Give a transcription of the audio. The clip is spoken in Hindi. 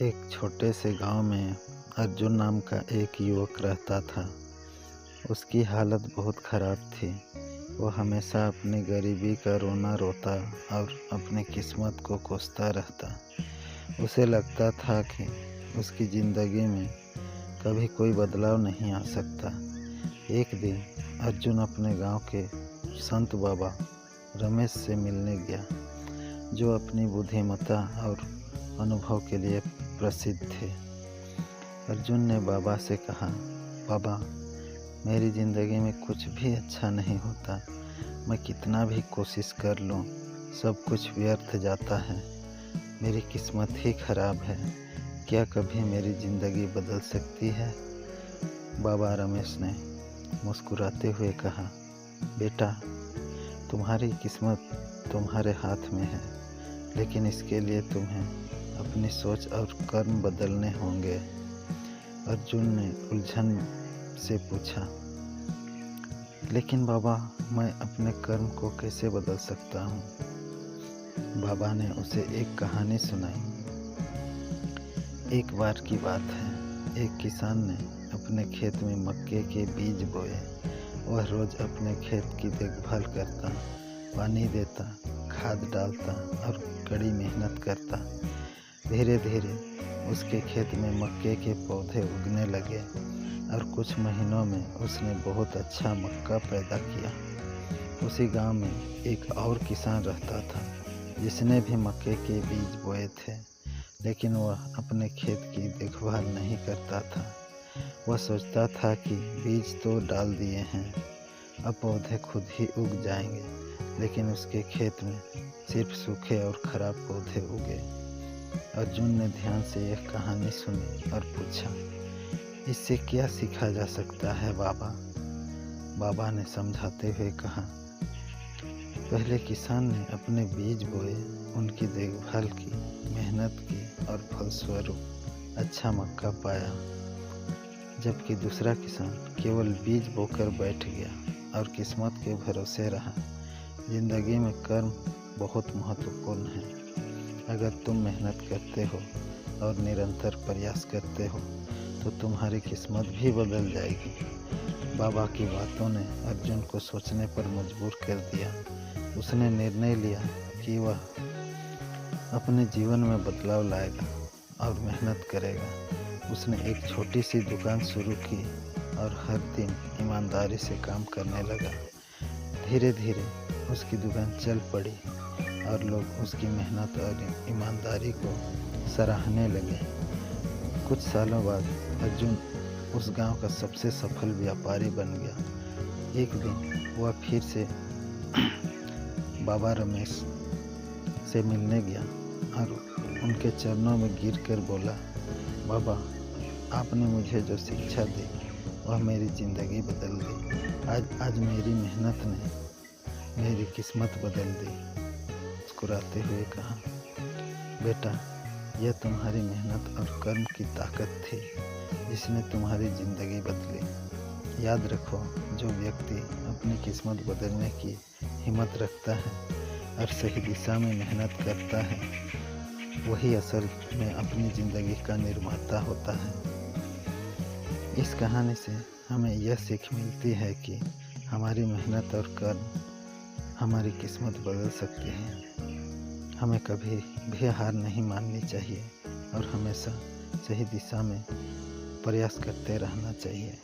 एक छोटे से गांव में अर्जुन नाम का एक युवक रहता था। उसकी हालत बहुत ख़राब थी। वो हमेशा अपनी गरीबी का रोना रोता और अपनी किस्मत को कोसता रहता। उसे लगता था कि उसकी ज़िंदगी में कभी कोई बदलाव नहीं आ सकता। एक दिन अर्जुन अपने गांव के संत बाबा रमेश से मिलने गया, जो अपनी बुद्धिमत्ता और अनुभव के लिए प्रसिद्ध थे। अर्जुन ने बाबा से कहा, बाबा, मेरी ज़िंदगी में कुछ भी अच्छा नहीं होता। मैं कितना भी कोशिश कर लूँ, सब कुछ व्यर्थ जाता है। मेरी किस्मत ही खराब है। क्या कभी मेरी ज़िंदगी बदल सकती है? बाबा रमेश ने मुस्कुराते हुए कहा, बेटा, तुम्हारी किस्मत तुम्हारे हाथ में है, लेकिन इसके लिए तुम्हें अपनी सोच और कर्म बदलने होंगे। अर्जुन ने उलझन से पूछा, लेकिन बाबा, मैं अपने कर्म को कैसे बदल सकता हूँ? बाबा ने उसे एक कहानी सुनाई। एक बार की बात है, एक किसान ने अपने खेत में मक्के के बीज बोए। वह रोज अपने खेत की देखभाल करता, पानी देता, खाद डालता और कड़ी मेहनत करता। धीरे धीरे उसके खेत में मक्के के पौधे उगने लगे और कुछ महीनों में उसने बहुत अच्छा मक्का पैदा किया। उसी गांव में एक और किसान रहता था, जिसने भी मक्के के बीज बोए थे, लेकिन वह अपने खेत की देखभाल नहीं करता था। वह सोचता था कि बीज तो डाल दिए हैं, अब पौधे खुद ही उग जाएंगे, लेकिन उसके खेत में सिर्फ सूखे और खराब पौधे उगे। अर्जुन ने ध्यान से यह कहानी सुनी और पूछा, इससे क्या सीखा जा सकता है बाबा? बाबा ने समझाते हुए कहा, पहले किसान ने अपने बीज बोए, उनकी देखभाल की, मेहनत की और फलस्वरूप अच्छा मक्का पाया, जबकि दूसरा किसान केवल बीज बोकर बैठ गया और किस्मत के भरोसे रहा। जिंदगी में कर्म बहुत महत्वपूर्ण है। अगर तुम मेहनत करते हो और निरंतर प्रयास करते हो, तो तुम्हारी किस्मत भी बदल जाएगी। बाबा की बातों ने अर्जुन को सोचने पर मजबूर कर दिया। उसने निर्णय लिया कि वह अपने जीवन में बदलाव लाएगा और मेहनत करेगा। उसने एक छोटी सी दुकान शुरू की और हर दिन ईमानदारी से काम करने लगा। धीरे धीरे उसकी दुकान चल पड़ी और लोग उसकी मेहनत और ईमानदारी को सराहने लगे। कुछ सालों बाद अर्जुन उस गांव का सबसे सफल व्यापारी बन गया। एक दिन वह फिर से बाबा रमेश से मिलने गया और उनके चरणों में गिरकर बोला, बाबा, आपने मुझे जो शिक्षा दी वह मेरी ज़िंदगी बदल दी। आज मेरी मेहनत ने मेरी किस्मत बदल दी। मुस्कुराते हुए कहा, बेटा, यह तुम्हारी मेहनत और कर्म की ताकत थी जिसने तुम्हारी ज़िंदगी बदली। याद रखो, जो व्यक्ति अपनी किस्मत बदलने की हिम्मत रखता है और सही दिशा में मेहनत करता है, वही असल में अपनी ज़िंदगी का निर्माता होता है। इस कहानी से हमें यह सीख मिलती है कि हमारी मेहनत और कर्म हमारी किस्मत बदल सकते हैं। हमें कभी भी हार नहीं माननी चाहिए और हमेशा सही दिशा में प्रयास करते रहना चाहिए।